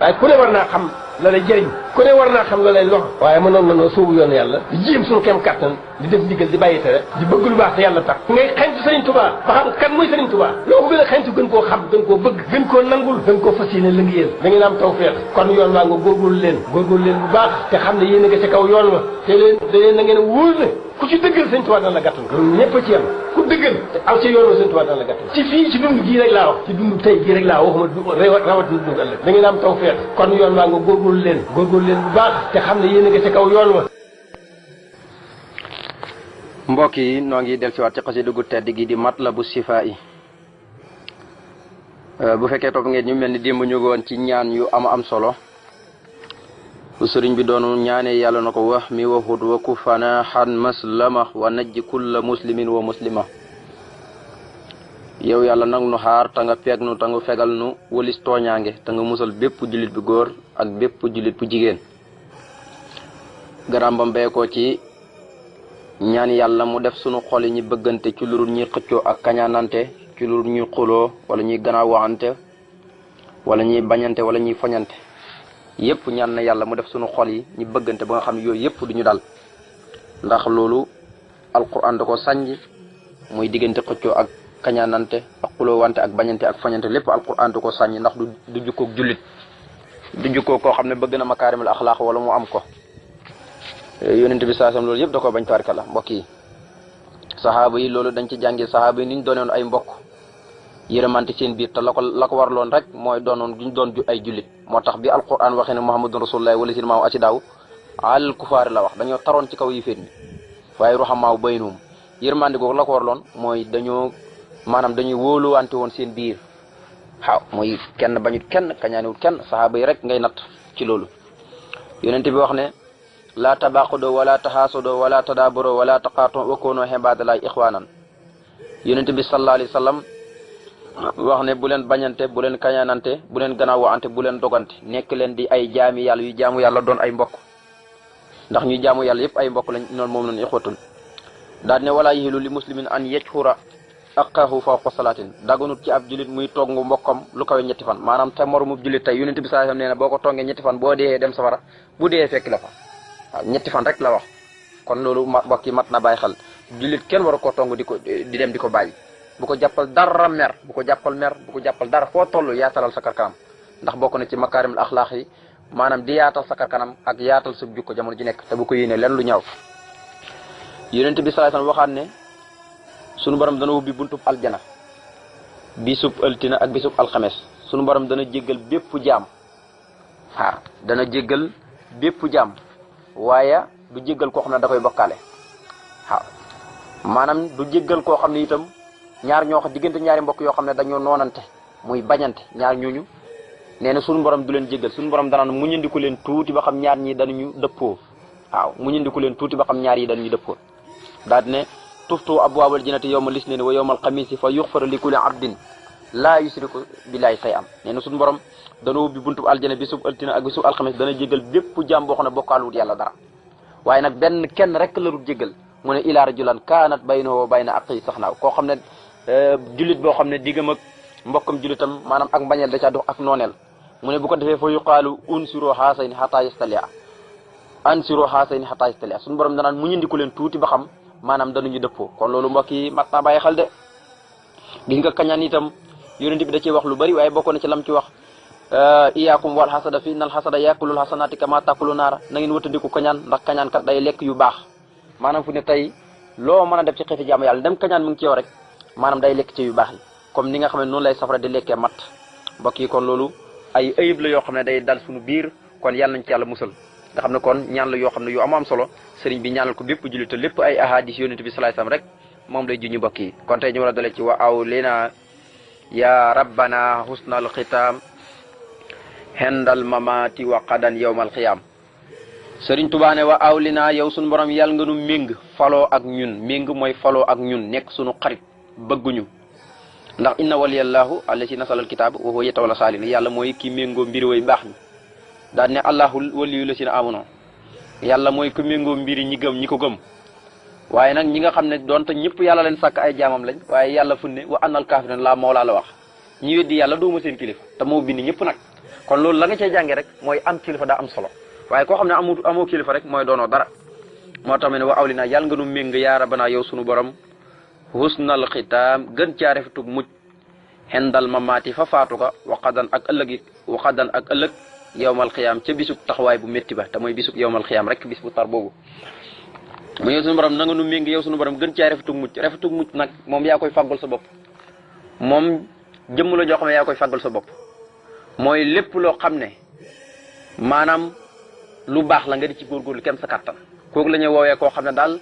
waaye ku ne war naa xam la lay jëriñ ku ne war naa xam la lay lox waaye mënoon na noo sóobu yoonu yàlla di jéem suñu kem kattan di def ndigal di bàyyi tere di bëgg lu baax te yàlla tax ngay xañtu Sëriñ Tuubaa ba xam kan mooy Sëriñ Tuubaa loo ko gën a xañtu gën koo xam gën koo bëgg gën koo nangul gën koo fas yéene la ngi yéen da ngeen am tawfeex kon yoon waa nga góorgóorlu leen bu baax te xam ne yéen a nga ca kaw yoon wa te leen na ngeen wóor ne ku ci dëggal Sëriñ Tuubaa dana la gàttal loolu ñëpp a ci yam ku dëggal te aw ci yoon wa Sëriñ Tuubaa dana la gàttal ci fii ci dund gii rek laa wax ci dund tey gii rek laa waxuma rawat na dund ëllëg da ngeen am tawfeex kon yoon waa nga góorgóorlu leen bu baax te xam ne yéen a nga ca kaw yoon wa. mbokk yi noo ngi del siwaat ci xasida gu tedd gi di Matlabu Sifaa'i bu fekkee topp ngeen ñu mel ni démb ñu woon ci ñaan yu am solo sëriñ bi doonu ñaane yàlla na ko wax mi waxut wa kufana xan maslama wa najji kulla muslimin wa muslima yow yàlla nag nu xaar ta nga peeg nu ta nga fegal nu walis tooñaange ta nga musal bépp jullit bu góor ak bépp jullit bu jigéen garambam bee ko ci ñaan yàlla mu def sunu xol yi ñi bëggante ci lurul ñuy xëccoo ak kañaanante ci lurul ñuy xuloo wala ñuy gannaaw waxante wala ñuy bañante wala ñuy foñante yépp ñaan na yàlla mu def sunu xol yi ñi bëggante ba nga xam ne yooyu yépp duñu dal ndax loolu alquran da ko sànj muy diggante xëccoo ak kañaanante ak xuloo wante ak bañante ak foñante lépp alquran da ko sànj ndax du jukkoog jullit du jukkoo koo xam ne bëgg na makaarimul axlaaq wala mu am ko yonent bi saasam loolu yëpp da ko bañ taarika la mbokk yi saxaaba yi loolu dañ ci jàngee saxaaba yi ni ñu doonoon ay mbokk yërëmante seen biir te la ko warloon rek mooy doonoon duñ doon ay jullit moo tax bi alquran waxee ne muhammadun rasulullah wala sin maaw asidaaw al kufaar la wax dañoo taroon ci kaw yiféet ñi waaye ruhamaaw baynum yërmande googu la ko warloon mooy dañuy wóoluwante woon seen biir waaw mooy kenn bañut kenn kañaaniwut kenn saxaaba yi rek ngay natt ci loolu yonent bi wax ne laa tabaqudoo wala taxaasudoo wala tadaaburo wala taqaatoo wakoonoo xebaadalaay ixwaanan yonent bi sallallahu alayhi wa sallam wax ne bu leen bañante bu leen kañaanante bu leen gannaawante bu leen dogante nekk leen di ay jaami yàlla yu jaamu yàlla doon ay mbokk ndax ñuy jaamu yàlla yëpp ay mbokk lañ noonu moom lañu ixwatun daal ne wala yihilu li muslimin an yejxura aqahu fawqa salaatin daganut ci ab julit muy tongu mbokkam lu kawe ñetti fan maanaam te moromu julit tey yonent bi sallallahu alayhi wa sallam nee na boo ko tongee ñetti fan boo dee dem safara bu dee fekk la fa waaw ñetti fan rek la wax kon loolu mbokk yi mat na bàyyi xel jullit kenn war a koo tong di dem di ko bàyyi bu ko jàppal dara mer bu ko jàppal dara foo toll yaatalal sa karkanam ndax bokk na ci makaarimul axlaaq yi maanaam di yaatal sa karkanam ak yaatal sa jukko jamono ji nekk te bu ko yéene len lu ñaaw yonent bi sallallahu alayhi wasallam waxaan ne sunu borom dana ubbi buntub aljana bisub ëltina ak bisub alxames sunu borom dana jéggal bépp jaam waaw dana jéggal bépp jaam waaye du jéggal koo xam ne da koy bokkaale waaw maanaam du jéggal koo xam ne itam diggante ñaari mbokk yoo xam ne dañoo noonante muy bañante ñaar ñooñu nee na suñu borom du leen jéggal suñu borom danaan mu ñëndiku leen tuuti ba xam ñaar ñi dañu dëppoo waaw mu ñëndiku leen tuuti ba xam ñaar yi dañu dëppoo daal ne tuftu abwaabal jannati yawmal lisnaini wa yawmal xamiisi fa yuxfaru li kulli abdin laa yusriku billaahi say am nee na suñu borom dana ubbi buntu aljana bisub altina ak bisub alxames dana jéggal bépp jaam boo xam ne bokkaaluwut yàlla dara waaye nag kenn rek la dul jéggal mu ne ilaa rajulan kaanat baynahu wa bayna aqi saxnaaw koo xam ne jullit boo xam ne diggam ak mbokkam jullitam maanaam ak mbañeel da caa dox ak nooneel mu ne bu ko defee fa yuqaalu unsiro xaasayni xataa yastalia suñu borom danaan mu ñëndiku leen tuuti ba xam maanaam dañuy dëppoo kon loolu mbokk yi mat naa bàyyi xel de gis nga kañaan itam yonent bi da ciy wax lu bari waaye bokk na ci lam ci wax iyaakum wal xasada fi innal xasada yakulul xasanaati kama takulu naara na ngeen wëtandiku kañaan ndax kañaan kat day lekk yu baax maanaam fu ne tey loo mën a def ci xeeti jaamu yàlla dem kañaan mu ngi ci yow rek maanaam day lekk ci yu baax yi comme ni nga xam ne noonu lay safara di lekkee mat mbokk yi kon loolu ay ayib la yoo xam ne day dal suñu biir kon yàlla nañ ci yàlla musal nga xam ne kon ñaan la yoo xam ne yu am solo sëriñ bi ñaanal ko bépp jullit te lépp ay ahadis yonent bi sallallahu alayhi wasallam rek moom lay juñu mbokk yi kon tey ñu war a dalee ci wa aw lina ya rabbana husnal xitaam hendal mamati wa qadan yawmal xiyaam sëriñ Tuubaa ne wa aw lina yow suñu borom yàlla nga nu méng faloo ak ñun méng mooy faloo ak ñun nekk suñu xarit bëgguñu ndax inna waliyallahu allasi nasalal kitaab wa huwa yatawalla saalin yàlla mooy ki méngoo mbiri way baax ñi daal ne allahu waliyu la si na amono yàlla mooy ku méngoo mbiri ñi ko gëm waaye nag ñi nga xam ne doonte ñëpp yàlla leen sàkk ay jaamam lañ waaye yàlla fu ne wa annal kaafirin la mawla la wax ñi weddi yàlla dooma seen kilifa te moo bind ñëpp nag kon loolu la nga cay jàngee rek mooy am kilifa daa am solo waaye koo xam ne amoo kilifa rek mooy doonoo dara moo tax ma ne wa awlina yàlla nga nu méng yaa rabbana yow sunu borom husnal xitaam gën caa rafetug mucc xendal mamaati fa faatu ka waqadan ak ëllëg yowmal xiyaam ca bisub taxawaay bu métti ba te mooy bisub yowmal xiyaam rek bis bu tar boobu mu yow sunu borom na nga nu méng yow sunu borom gën caa rafetug mucc nag moom yaa koy fàggul sa bopp moom jëmm la joo xam ne yaa koy fàggul sa bopp mooy lépp loo xam ne maanaam lu baax la nga di ci góorgóorlu kem sa kàttan kooku la ñuy woowee koo xam ne daal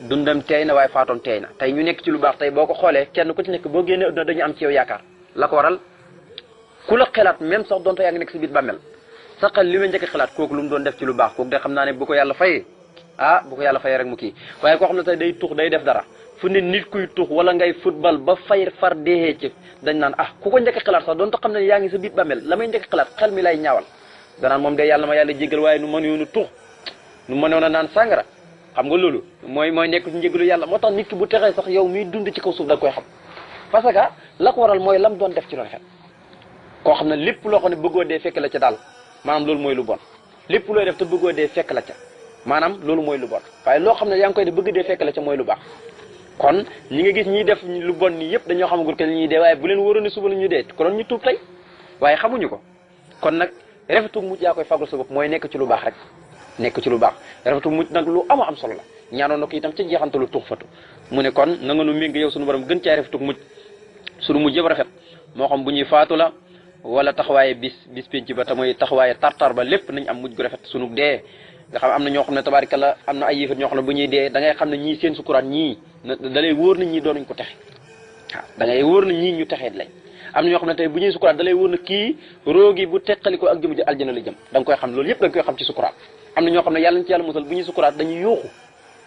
dundam teey na waaye faatoom teey na tey ñu nekk ci lu baax tey boo ko xoolee kenn ku ci nekk boo génnee adduna dañu am ci yow yaakaar la ko waral ku la xelaat même sax doonte yaa ngi nekk si biir bàmmel sa xel li ma njëkk xelaat kooku lu mu doon def ci lu baax kooku de xam naa ne bu ko yàlla fayee bu ko yàlla fayee rek mu kii waaye koo xam ne tey day tux day def dara fu ne nit kuy tux wala ngay football ba fay far deexee ci dañ naan ku ko njëkk xelaat sax doonte xam ne yaa ngi sa biir bàmmel la may njëkk xelaat xel mi lay ñaawal danaan moom de yàlla ma yàlla jéggal waaye nu mën yoonu tux nu mënoon a naan sàngara xam nga loolu mooy nekk ci njéggalu yàlla moo tax nit ki bu texee sax yow miy dund ci kaw suuf da nga koy xam parce que la ko waral mooy lam doon def ci loolu xel koo xam ne lépp loo xam ne bëggoo dee fekk la ca daal maanaam loolu mooy lu bon lépp looy def te bëggoo dee fekk la ca maanaam loolu mooy lu bon waaye loo xam ne yaa ngi koy def bëgg dee fekk la ca mooy lu baax kon ñi nga gis ñiy def lu bon nii yëpp dañoo xamagul que ñuy dee waaye bu leen wóoroon ne suba la ñuy dee konoon ñu tuub tey waaye xamuñu ko kon nag rafetu mujj yaa koy fagul sa bopp mooy nekk ci lu baax rek nekk ci lu baax rafetu mujj nag lu am solo la ñaanoon na ko itam ca jeexantalu tuux fatu mu ne kon na nga nu méng yow suñu borom gën caa rafetu mujj suñu mujj yëpp rafet moo xam bu ñuy faatu la wala taxawaaye bis penc ba te mooy taxawaaye tartar ba lépp nañ am mujj gu rafet sunu dee nga xam am na ñoo xam ne tabaarikalla am na ay yëfat ñoo xam ne bu ñuy dee da ngay xam ne ñii seen sukuraat ñii da lay wóor na ñii doonuñ ko texe waaw da ngay wóor na ñii ñu texeet lañ am na ñoo xam ne tey bu ñuy sukuraat da lay wóor na kii roogi bu teqali ko ak jëm ji aljana la jëm da nga koy xam loolu yëpp da nga koy xam ci sukuraat am na ñoo xam ne yàlla nañ ci yàlla musal bu ñuy sukuraat dañuy yuuxu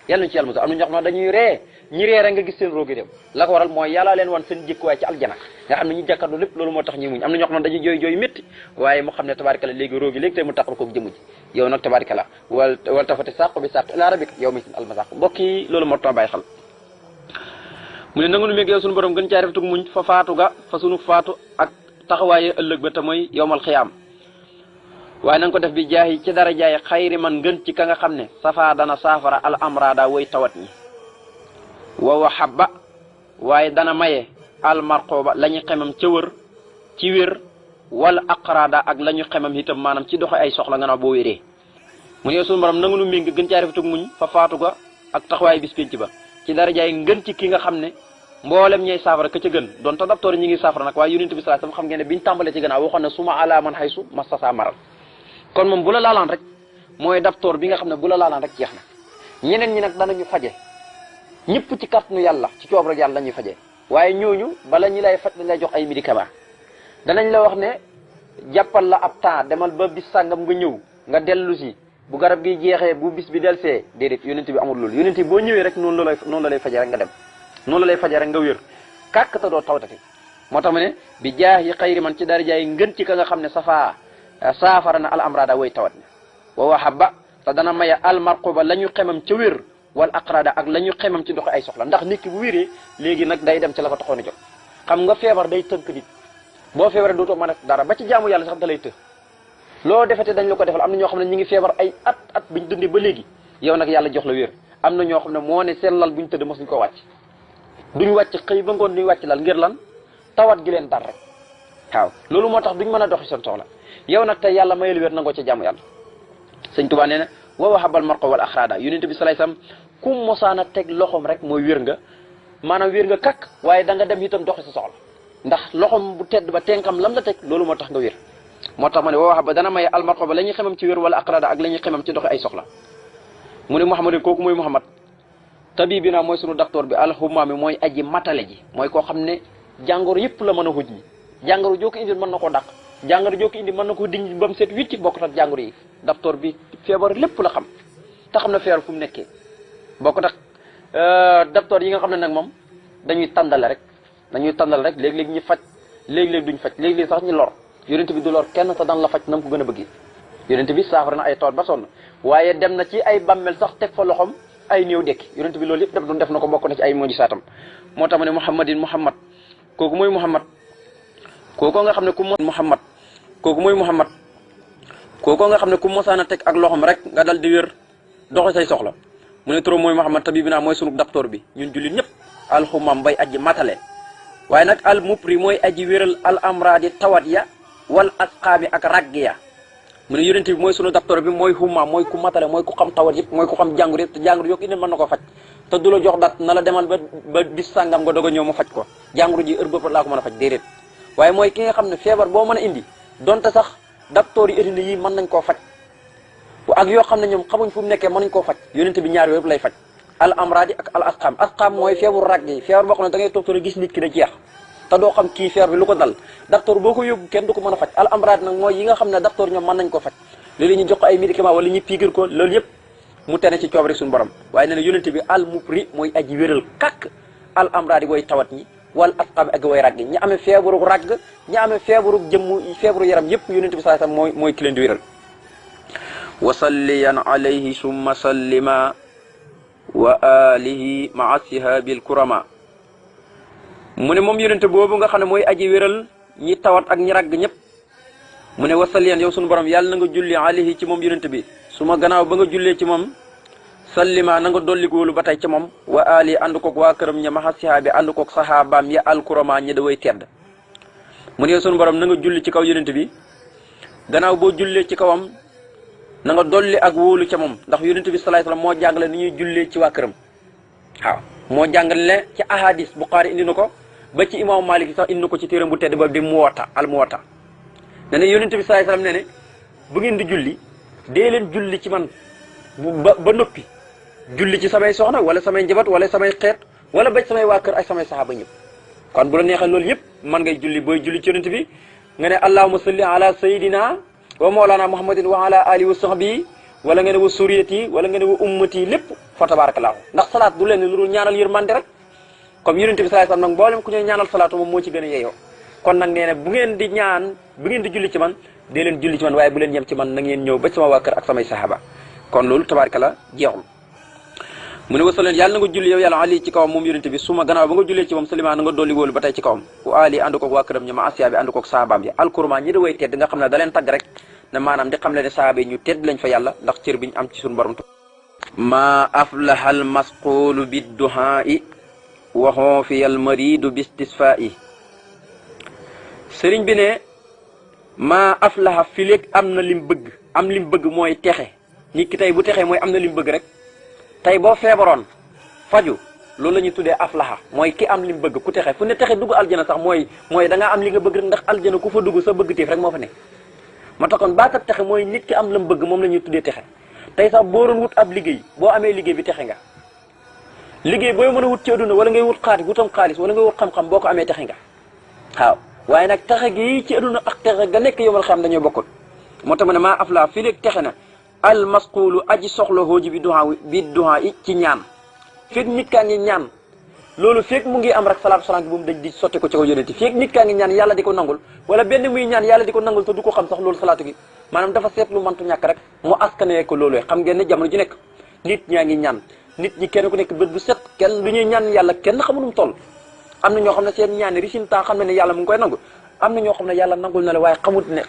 yàlla nañ ci yàlla musal am na ñoo xam ne dañuy ree ñi ree rek nga gis seen roogi dem la ko waral mooy yàlla leen wan seen jëkkuwaay ci aljana nga xam ne ñu jàkkaarloo lépp loolu moo tax ñi muñ am na ñoo xam ne dañuy jooy jooy métti waaye mu xam ne tabaarikala léegi roogi léegi tey mu taqal koog jëmm ji yow nag tabaarikala wal tafati sàq bi sàq ila rabbika yow mi sin almasaq mbokk yi loolu moo tax bàyyi xel mu ne nangu nu méeg yow suñu borom gën caa rafetug muñ fa faatu ga fa sunu faatu ak taxawaaye ëllëg ba te mooy yowmal xiyaam waaye na nga ko def bi jaayi ci dara jaay xayri man gën ci ka nga xam ne safa dana saafara al amrada way tawat ñi wa habba waaye dana maye al marqoba la ñu xemam ca wër ci wér wala aqrada ak la ñu xemam itam maanaam ci doxe ay soxla nga naa boo wéree mu ne suñu borom nangu nu méng gën caa rafetug muñ fa faatu ga ak taxawaay bis pénc ba ci dara jaay ngën ci ki nga xam ne mboolem ñay saafara ka ca gën doon ta docteur ñi ngi saafara nag waaye yonent bi sallallahu alayhi wasallam xam ngeen ne biñu tàmbalee ci gannaaw waxoon ne suma ala man xaysu mastasa maral kon moom bu la laalaan rek mooy docteur bi nga xam ne bu la laalaan rek jeex na ñeneen ñi nag danañu faje ñëpp ci kàttanu yàlla ci coob rek yàlla dañuy faje waaye ñooñu bala ñi lay faj dañ lay jox ay médicament danañ la wax ne jàppal la ab temps demal ba bis sàngam nga ñëw nga dellu si bu garab gi jeexee bu bis bi delsee déedéet yonent bi amul loolu yonent bi boo ñëwee rek noonu la lay faje rek nga dem noonu la lay faje rek nga wér kàkk ta doo tawtati moo tax ma ne bi jaahi xayri man ci darajaay ngën ci ka nga xam ne saafara na al amrada way tawat ne wa wahabba te dana maya al marquba la ñu xemam ca wér wal aqrada ak la ñu xemam ci doxe ay soxla ndax nit ki bu wéree léegi nag day dem ci la ko taxoon a jóg xam nga feebar day tënk nit boo feebaree dootoo mën a dara ba ci jaamu yàlla sax da lay të loo defete dañ la ko defal am na ñoo xam ne ñi ngi feebar ay at biñ dundee ba léegi yow nag yàlla jox la wér am na ñoo xam ne moo ne seen lal buñ tëdd mosuñ ko wàcc duñ wàcc xëy ba ngoon duñ wàcc lal ngir lan tawat gi leen dar rek waaw loolu moo tax duñ mën a doxi seen soxla yow nag tey yàlla mayelu wér nangoo ca jaamu yàlla sëñ Tuubaa nee na wa wahabal marqo wal axrada yonent bi sallallahu alayhi wasallam ku mosaana teg loxom rek mooy wér nga maanaam wér nga kakk waaye da nga dem itam doxi sa soxla ndax loxom bu tedd ba tenkam lam la teg loolu moo tax nga wér moo tax ma ne wa wahaba dana may al marqo ba la ñuy xemam ci wér wala aqrada ak la ñuy xemam ci doxi ay soxla mu ne Muhammadin kooku mooy Muhammad tabibina mooy sunu docteur bi alxumaami mooy aji matale ji mooy koo xam ne jàngoro yëpp la mën a xuj ñi jàngoro joo ko indi mën na koo dàq jàngoro joo ko indi mën na ko diñ ba mu seet wicc bokkut ak jàngoro yi docteur bi feebar lépp la xam te xam na feebar fu mu nekkee bokkut ak docteur yi nga xam ne nag moom dañuy tàndale rek léeg-léeg ñu faj léeg-léeg duñ faj léeg-léeg sax ñu lor yonent bi du lor kenn te daan la faj na mu ko gën a bëggee yonent bi saafara na ay tawat ba sonn waaye dem na ci ay bammel sax teg fa loxom ay néew dekki yonent bi loolu yëpp def na ko bokk na ci ay mujisaatam moo tax ma ne Muhammad kooku mooy Muhammad kooku nga xam ne ku Muhammad kooku mooy Muhammad kooku nga xam ne ku mosaan a teg ak loxom rek nga dal di wér doxe say soxla mu ne turam mooy Muhammad tabibina mooy sunu docteur bi ñun jullit ñëpp alxumam bay aji matale waaye nag al mupri mooy aji wéral al amradi tawat ya wal asqaami ak ragg ya mu ne yonent bi mooy sunu docteur bi mooy humam mooy ku matale mooy ku xam tawat yëpp mooy ku xam jàngoro yëpp te jàngoro yokku ne mën na ko faj te du la jox dat na la demal ba bis sàngam nga doog a ñëw mu faj ko jàngoro ji heure boobu laa ko mën a faj déedéet waaye mooy ki nga xam ne feebar boo mën a indi donte sax docteur yi étude yi mën nañ koo faj ak yoo xam ne ñoom xamuñ fu mu nekkee mën nañ koo faj yonent bi ñaar yooyu lay faj al amradi ak al asqam asqam mooy feebaru rag yi feebar boo xam ne da ngay toog gis nit ki da jeex te doo xam kii feebar bi lu ko dal docteur boo ko yóbbu kenn du ko mën a faj al amradi nag mooy yi nga xam ne docteur ñoom mën nañ ko faj léeg-léeg ñu jox ko ay médicament wala ñu piigir ko loolu yëpp mu tere ci coob rek suñu borom waaye nee na yonent bi al mupri mooy aji wéral kàkk al amradi way tawat ñi wal asqam ak way ragg ñi amee feebaru ragg ñi amee feebaru jëmm feebaru yaram yëpp yonent bi sallallahu alayhi wasallam mooy ki leen di wéral wa salliyan alayhi summa sallima wa alihi maa sihabil kurama mu ne moom yonent boobu nga xam ne mooy aji wéral ñi tawat ak ñi ragg ñëpp mu ne wa salliyan yow sunu borom yàlla na nga julli alayhi ci moom yonent bi su ma gannaaw ba nga jullee ci moom sallima na nga dolli góolu ba tey ci moom wa ali ànd koog waa këram ña maxa sihaabi ànd koog saxaabaam ya alkurama ñi da way tedd mu ne yow sunu borom na nga julli ci kaw yonent bi gannaaw boo jullee ci kawam na nga dolli ak wóolu ca moom ndax yonent bi sallallahu alayhi wasallam moo jàngale ni ñuy jullee ci waa këram waaw moo jàngale ci ahadis Bukhari indi na ko ba ci imaamu Malik sax indi na ko ci téeram bu tedd ba di Muwatta al Muwatta ne ne yonent bi sallallahu alayhi wasallam ne ne bu ngeen di julli dee leen julli ci man ba noppi julli ci samay soxna wala samay njaboot wala samay xeet wala ba samay waa kër ak samay saxaaba ñëpp kon bu la neexee loolu yëpp man ngay julli booy julli ci yonent bi nga ne allahumma salli ala sayidina wa mawlana muhammadin wa ala alihi wa sahbihi wala nga ne wa suriyati wala nga ne wa ummati lépp fa tabarakallahu ndax salaat du leen lu dul ñaanal yërmande rek comme yonent bi sallallahu alayhi wasallam nag mboolem ku ñuy ñaanal salaatu moom moo ci gën a yeyoo kon nag nee na bu ngeen di julli ci man dee leen julli ci man waaye bu leen yem ci man na ngeen ñëw ba sama waa kër ak samay sahaba kon loolu tabarakallah jeexul mu ne wasaleen yàlla na nga julli yow yàlla ali ci kawam moom yonent bi suma gannaaw ba nga jullee ci moom salima na nga dolli wóolu ba tey ci kawam wa ali ànd koog waa këram ña ma asiya bi ànd koog sahabaam yi alkurma ñi da way tedd nga xam ne da leen tagg rek ne maanaam di xam le ne sahaba yi ñu tedd lañ fa yàlla ndax cër bi ñu am ci suñu borom ma aflaha al masqulu bidduhaai wa xoofiya al maridu bistisfaai sëriñ bi ne ma aflaha fileeg am na lim bëgg mooy texe nit ki tey bu texee mooy am na lim bëgg rek tey boo feebaroon faju loolu la ñuy tuddee aflaha mooy ki am lim bëgg ku texe fu ne texe dugg aljana sax mooy da ngaa am li nga bëgg rek ndax aljana ku fa dugg sa bëgg téef rek moo fa nekk moo taxoon baatab texe mooy nit ki am lam bëgg moom la ñuy tuddee texe tey sax boo doon wut ab liggéey boo amee liggéey bi texe nga liggéey booy mën a wut ci àdduna wala ngay wut wutam xaalis wala ngay wut xam-xam boo ko amee texe nga waaw waaye nag texe gi ci àdduna ak texe ga nekk yomal xam dañoo bokkul moo tax ma ne maa aflaha fii léegi texe na al masqulu aji soxla hooji bi duha i ci ñaan fekk nit kaa ngi ñaan loolu fekk mu ngi am rek salaatu salaam bu mu dañ di sotti ko ci ko yonenti fekk nit kaa ngi ñaan yàlla di ko nangul wala benn muy ñaan yàlla di ko nangul te du ko xam sax loolu salaatu gi maanaam dafa seetlu mantu ñàkk rek mu askanee ko loolu xam ngeen ne jamono ji nekk nit ñaa ngi ñaan nit ñi kenn ku nekk bët bu set kenn lu ñuy ñaan yàlla kenn xamunum toll am na ñoo xam ne seen ñaan résultat xam ne yàlla mu ngi koy nangu am na ñoo xam ne yàlla nangul na le waaye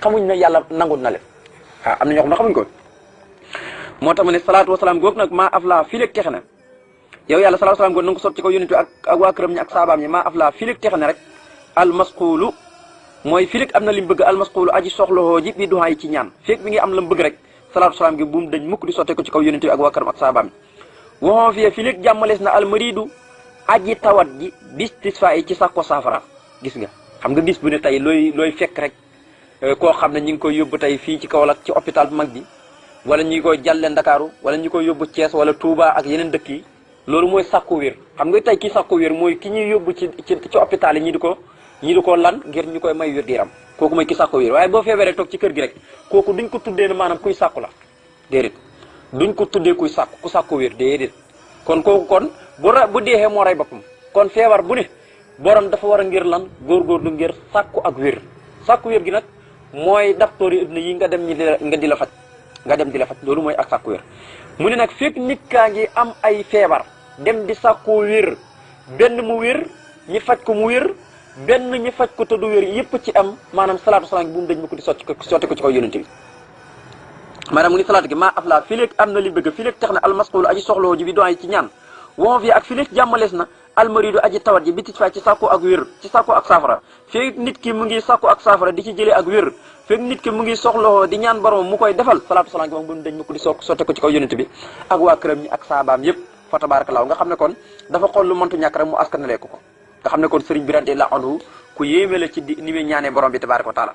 xamuñ ne yàlla nangul na le waaw am na ñoo xam ne xamuñ ko moo tax ma ne salaatu wasalaam goog nag maa afla fii léegi texe na yow yàlla salaatu wasalaam goog na nga ko sotti ci kaw yonent bi ak waa këram ñi ak saabaam ñi maa afla fii léegi texe na rek almasquulu mooy fii léegi am na li mu bëgg almasquulu aji soxlawoo ji bi duhaa yi ci ñaan feeg bi ngi am la mu bëgg rek salaatu wasalaam gi bu mu dañ mukk di sotte ko ci kaw yonent bi ak waa këram ak saabaam ñi waxoo fii fii léegi jàmmalees na almaridu aji tawat ji bistisfa yi ci sax ko saafara gis nga xam nga bis bu ne tey looy fekk rek koo xam ne ñi ngi koy yóbbu tey fii ci Kaolack ci hôpital bu mag bi wala ñi koy jàlle Ndakaaru wala ñi koy yóbbu Thiès wala Touba ak yeneen dëkk yi loolu mooy sàkku wér xam nga tey ki sàkku wér mooy ki ñuy yóbbu ci hôpital yi ñi di ko lan ngir ñu koy may wér di yaram kooku mooy ki sàkku wér waaye boo feebaree toog ci kër gi rek kooku duñ ko tuddee ne maanaam kuy sàkku la déedéet duñ ko tuddee kuy sàkku ku sàkku wér déedéet kon kooku kon bu deexee moo rey boppam kon feebar bu ne borom dafa war a ngir lan góorgóorlu ngir sàkku ak wér sàkku wér gi nag mooy docteur yi adduna yi nga dem nga di la faj loolu mooy ak sàkku wér mu ne nag fekk nit kaa ngi am ay feebar dem di sàkku wér benn mu wér ñi faj ko mu wér benn ñu faj ko te du wér yëpp ci am maanaam salaatu salaam bu mu dañ ma ko di sotti ko ci kaw yonent bi maanaam mu ni salaatu gi maa afla fii léegi am na li bëgg fii léegi tax na almasqulu aji soxloo ji bi doon yi ci ñaan won fi ak fii léegi jàmmalees na almaridu aji tawat ji bi tic fa ci sàkku ak wér ci sàkku ak saafara fii nit ki mu ngi sàkku ak saafara di ci jëlee ak wér fekk nit ki mu ngi soxloo di ñaan borom mu koy defal salaatu salaam gi moom bu mu dañ ma ko di sotte ko ci kaw yonent bi ak waa këram ñi ak saabaam yëpp fa tabarakallah nga xam ne kon dafa xool lu mëntu ñàkk rek mu askanalee ko nga xam ne kon sëriñ bi radiyallahu anhu ku yéeme la ci ni muy ñaanee borom bi tabaraka wa taala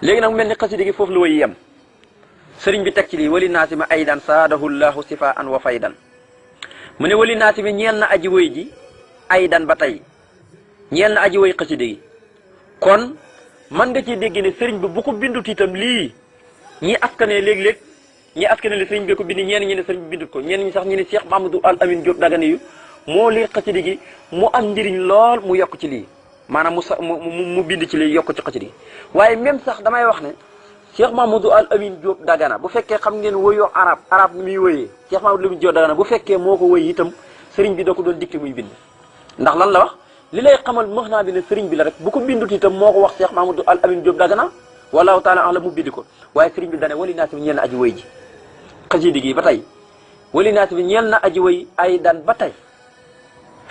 léegi nag mu mel ni xasida gi foofu la way yem sëriñ bi teg ci lii wali naasima aydan saadahu llahu sifaan wa faydan mu ne wali naasimi ñeel na aji woy ji aydan ba tey ñeel na aji woy xasida gi kon man nga ciy dégg ne sëriñ bi bu ko bindut itam lii ñi askanee léeg-léeg ñi askanee le sëriñ bi ko bind ñeen ñi ne sëriñ bi bindut ko ñeen ñi sax ñu ne Cheikh Mahamadou Al Amin Diop Dagana yu moo lii xasida gi mu am njëriñ lool mu yokk ci lii maanaam mu bind ci lii yokk ci xasida gi waaye même sax damay wax ne Cheikh Mahamadou Al Amin Diop Dagana bu fekkee xam ngeen woyu arab ni muy woyee Cheikh Mahamadou Al Amin Diop Dagana bu fekkee moo ko woy itam sëriñ bi da ko doon dicté muy bind ndax lan la wax li lay xamal max naa bi ne sëriñ bi la rek bu ko bindut itam moo ko wax Cheikh Mahamadou Al Amin Diop Dagana wallahu taala alam mu bind ko waaye sëriñ bi dane wali naasi bi ñeel na aji woy ji xasida gi ba tey wali naasi bi ñeel na aji woy ay dan ba tey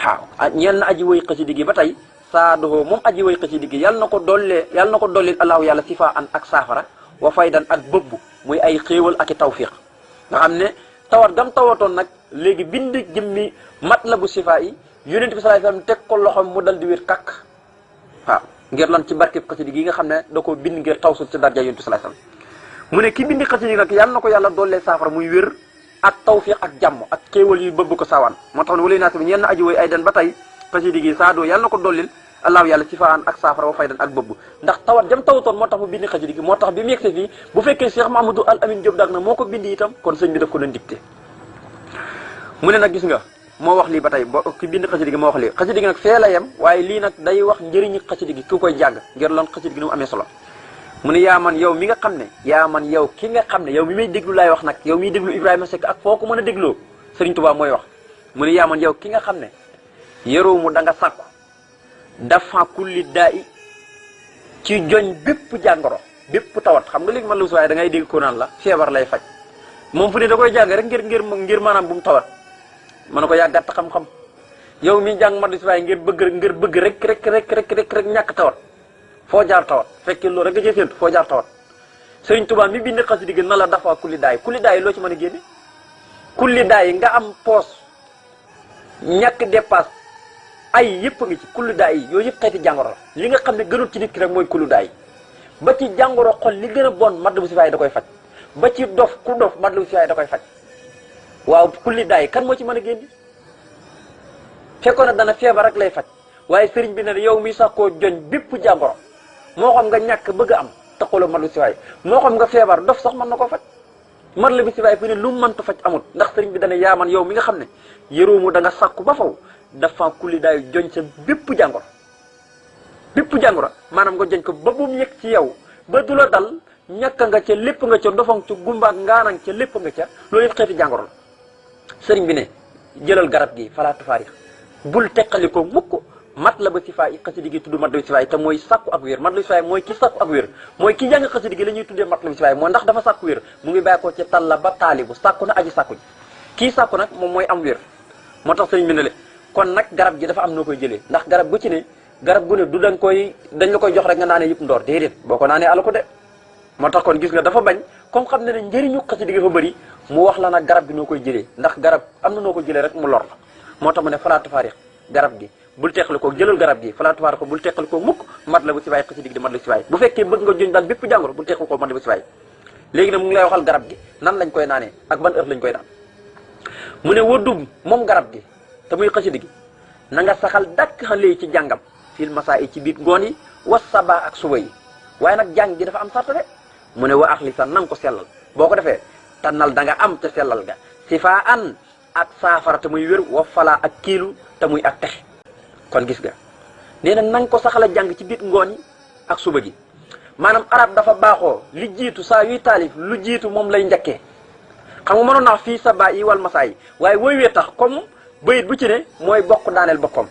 waaw ñeel na aji woy xasida gi ba tey saadoho moom aji woy xasida gi yàlla na ko dolli allahu yàlla sifa an ak saafara wa faydan ak bëbb muy ay xéewal ak i tawfiq nga xam ne tawat gam tawatoon nag léegi bind jëmmi matlabu sifa yi yonent bi sallallahu alayhi wasallam teg ko loxom mu dal di wér kakk waaw ngir lan ci barkeb xasida gi nga xam ne da ko bind ngir tawsul ci darja yonent bi sallallahu alayhi wasallam mu ne ki bindi xasida gi nag yàlla na ko yàlla dollee saafara muy wér ak tawfiq ak jàmm ak xéewal yu bëbb ko saawaan moo tax ne wala naasi bi ñeel na aji woy ay dan ba tey xasida gi saadoo yàlla na ko dollil allahu yàlla sifaan ak saafara wa faydan ak bëbb ndax tawat jam tawatoon moo tax mu bind xasida gi moo tax bi mu yegsee fii bu fekkee Cheikh Mahamadou Al Amin Diop Dagana moo ko bind itam kon sëñ bi daf ko doon dicté mu ne nag gis nga moo wax lii ba tey bo ki bind xasida gi moo wax lii xasida gi nag fee la yem waaye lii nag day wax njëriñu xasida gi ku koy jàng ngir lan xasida gi ni mu amee solo mu ne yaa man yow mi nga xam ne yaa man yow ki nga xam ne yow mi may déglu laay wax nag yow miy déglu Ibrahima Seck ak foo ko mën a dégloo Serigne Touba mooy wax mu ne yaa man yow ki nga xam ne yeroo mu da nga sàkku dafa kulli daa i ci joñ bépp jàngoro bépp tawat xam nga léegi man lu si waaye da ngay dégg ko naan la feebar lay faj moom fu ne da koy jàng rek ngir maanaam bu mu tawat mën ko yaa gàtt xam-xam yow mi jàng man lu si waaye ngir bëgg rek ñàkk tawat foo jaar tawat fekkee loolu rek nga cee séentu foo jaar tawat Sëriñ Tuubaa mi bind xasida gi na la dafa kulli daay loo ci mën a génne kulli daay nga am poos ñàkk dépasse ay yëpp a ngi ci kulli daay yi yooyu yëpp xeeti jàngoro la li nga xam ne gënul ci nit ki rek mooy kulli daay ba ci jàngoro xol li gën a bon matlabu sifaay da koy faj ba ci dof ku dof matlabu sifaay da koy faj waaw kulli daay kan moo ci mën a génne fekkoon na dana feebar rek lay faj waaye sëriñ bi ne yow mi sax koo joñ bépp jàngoro moo xam nga ñàkk bëgg a am taxuloo matlabu sifaay moo xam nga feebar dof sax mën na ko faj matlabu sifaay fi ne lu mënta faj amul ndax sëriñ bi dana yaa man yow mi nga xam ne yëroomu da nga sàkku ba faw dafa kulli daay joñ sa bépp jàngoro maanaam nga joñ ko ba bu mu yëg ci yow ba du la dal ñàkk nga ca lépp nga ca ndofang ca gumbaak ngaanang ca lépp nga ca loolu yëpp xeeti jàngoro la sëriñ bi ne jëlal garab gi falaatu faarix bul teqali ko mukk matlabu sifaay xasida gi tudd matlabu sifaay te mooy sàkku ak wér matlabu sifaay mooy ki sàkku ak wér mooy ki jàng xasida gi la ñuy tuddee matlabu sifaay mooy ndax dafa sàkku wér mu ngi bàyyi ko ci talla ba taalibu sàkku na aji sàkku ji kii sàkku nag moom mooy am wér moo tax sëriñ bi ne le kon nag garab gi dafa am noo koy jëlee ndax garab gu ci ne garab gu ne du dañ la koy jox rek nga naanee yëpp ndoor déedéet boo ko naanee ala ko de moo tax kon gis nga dafa bañ comme xam ne ne njëriñu xasida gi dafa bëri mu wax la nag garab gi noo koy jëlee ndax garab am na noo koy jëlee rek mu lor la moo tax mu ne falaatu faarix garab gi bul teqali ko jëlal garab gi falaatu faarix ko bul teqali ko mukk matlabu sifaay xasida gi di matlabu sifaay bu fekkee bëgg nga joñ daal bépp jàngoro bul teqali ko matlabu sifaay léegi nag mu ngi lay waxal garab gi nan lañ koy naanee ak ban heure lañ koy naan mu ne wëddum moom garab gi te muy xasida gi na nga saxal dakk xale ci jàngam fil masaa yi ci biir ngoon yi was saba ak suba yi waaye nag jàng gi dafa am sart de mu ne wa axli sa nanga ko sellal boo ko defee tànnal da nga am te sellal ga sifaa an ak saafara te muy wér wa falaa ak kiilu te muy ak texe kon gis nga nee na nanga ko saxal a jàng ci biir ngoon yi ak suba gi maanaam arab dafa baaxoo li jiitu saa yuy taalif lu jiitu moom lay njëkkee xam nga mënoon naa fii saba yi wal masaa yi waaye wooy wee tax comme bayit bu ci ne mooy bokk daaneel boppam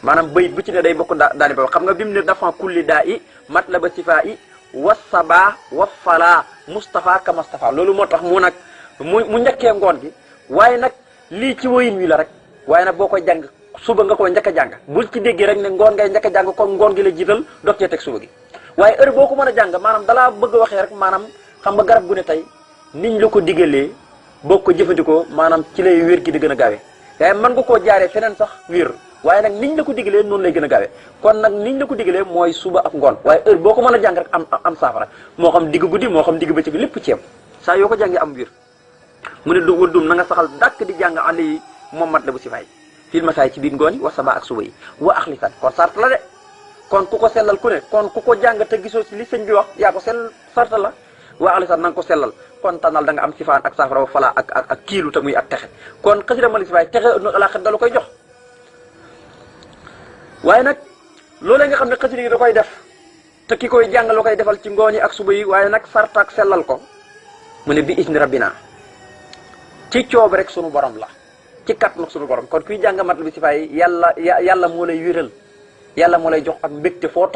maanaam bayit bu ci ne day bokk daani ba xam nga bi mu ne dafa kulli daa i mat la ba sifaa i wasaba wafala Moustapha ka Moustapha loolu moo tax mu nag mu njëkkee ngoon gi waaye nag lii ci woyin wi la rek waaye nag boo koy jàng suba nga koy njëkk a jàng bul ci déggee rek ne ngoon ngay njëkk a jàng kon ngoon gi la jiital doog cee teg suba gi waaye heure boo ko mën a jàng maanaam dalaa bëgg a waxee rek maanaam xam nga garab gu ne tey niñ la ko digalee boo ko jëfandikoo maanaam ci lay wér gi di gën a gaawee waaye mën nga koo jaaree feneen sax wér waaye nag niñ la ko digalee noonu lay gën a gaawee kon nag niñ la ko digalee mooy suba ak ngoon waaye heure boo ko mën a jàng rek am saafara moo xam digg guddi moo xam digg bëccëg lépp ci yem saa yoo ko jàngee am wér mu ne wal dum na nga saxal dàkk di jàng àll yi moom mat la bu si fay fil masaay ci biir ngoon yi wa saba ak suba yi wa axlisan kon sart la de kon ku ko sellal ku ne kon ku ko jàng te gisoo si li sëñ bi wax yaa ko sell sart la wa axlisan na nga ko sellal kon tànnal da nga am sifaan ak saafara wa fala ak kiilu te muy ak texe kon xasida ma li si fay texe alaxir da la koy jox waaye nag loolee nga xam ne xasida yi da koy def te ki koy jàng la koy defal ci ngoon yi ak suba yi waaye nag sart ak sellal ko mu ne bi isni rabbina ci coob rek sunu borom la ci kat nag sunu borom kon kuy jàng mat bi si fay yàlla moo lay wéral yàlla moo lay jox ak mbégte foo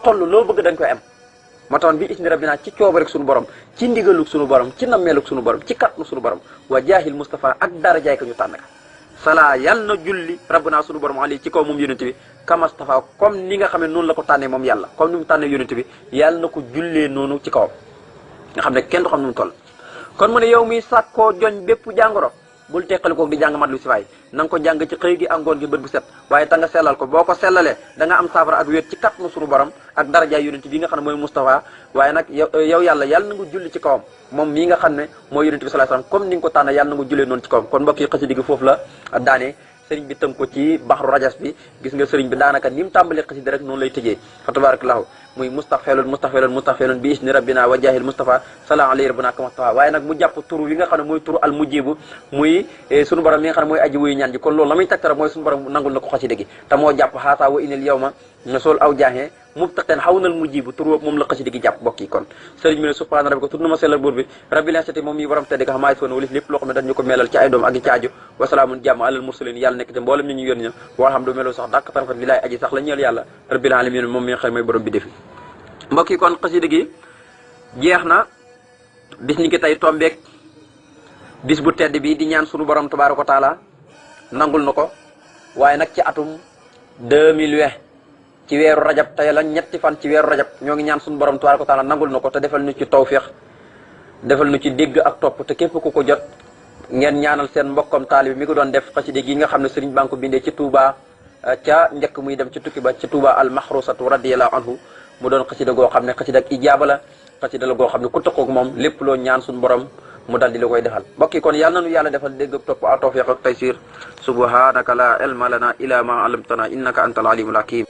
toll loo bëgg dañ koy am moo taxoon bi isni rabbina ci coob rek sunu borom ci ndigaluk sunu borom ci nammeeluk sunu borom ci kat nag sunu borom wa jaahil Moustapha ak darajaay ko ñu tànn ka sala yàlla na julli rabbuna sunu borom ali ci kaw moom yonente bi kamastafa comme ni nga xam ne noonu la ko tànnee moom yàlla comme ni mu tànnee yonente bi yàlla na ko jullee noonu ci kawam nga xam ne kenn du xam nu mu toll kon mu ne yow mi sàkkoo joñ bépp jàngoro bul teqali koog di jàng mat lu si faay na nga ko jàng ci xëy gi ak ngoon gi bët bu set waaye ta nga sellal ko boo ko sellalee da nga am saafara ak wéet ci kat nu sunu borom ak darajaay yonente bi nga xam ne mooy Moustapha waaye nag yow yàlla na nga julli ci kawam moom mii nga xam ne mooy yonente bi sallallahu alayhi wasallam comme ni nga ko tànn yàlla na nga jullee noonu ci kawam kon mbokk yi xasida gi foofu la daane sëriñ bi tënk ko ci baxru rajas bi gis nga sëriñ bi daanaka ni mu tàmbalee xasida rek noonu lay tëjee fa tabarakallahu muy mustaxfelun bi isni rabbina wa jaahil Moustapha sala alayhi rabbina ka Moustapha waaye nag mu jàpp turu wi nga xam ne mooy turu al mujibu muy sunu borom mi nga xam ne mooy aji wuyu ñaan ji kon loolu la muy tegtara mooy sunu borom nangul na ko xasida gi te moo jàpp xaasa wa inal yawma na sol aw jaaxee mubtaqen xaw nal mujibu turu moom la xasida gi jàpp bokk yi kon sëriñ bi ne subhaana rabbika tudd na ma sellal buur bi rabbil izzati moom mi borom tedd ka xamaay soon walif lépp loo xam ne dañu ko melal ci ay doom ak i caaju wasalaamun jàmm alal mursalin yàlla nekk te mboolem ñu ñu yónni ña woo xam du meloo sax dàkk tarafat li laay aji sax la ñeel yàlla rabbil alamin moom mi nga xam ne mooy borom bi defi mbokk yi kon xasida gi jeex na bis ni ki tey tombeek bis bu tedd bi di ñaan sunu borom tabaaraka wa taala nangul na ko waaye nag ci atum 2020 ci weeru rajab tey la ñetti fan ci weeru rajab ñoo ngi ñaan sunu borom tabaaraka wa taala nangul na ko te defal nu ci tawfiix defal nu ci dégg ak topp te képp ku ko jot ngeen ñaanal seen mbokkam taalibi mi ko doon def xasida gi nga xam ne sëriñ baa ngi ko bindee ci Touba ca njëkk muy dem ci tukki ba ci Touba al mahrusatu radiyallahu anhu mu doon xasida goo xam ne xasida ak ijaaba la xasida la goo xam ne ku taxoog moom lépp loo ñaan suñu borom mu dal di la koy defal mbokk yi kon yàlla nanu yàlla defal dégg ak topp a tawfiq ak taysir subhanaka la ilma lana ila ma alamtana innaka antal alimul hakim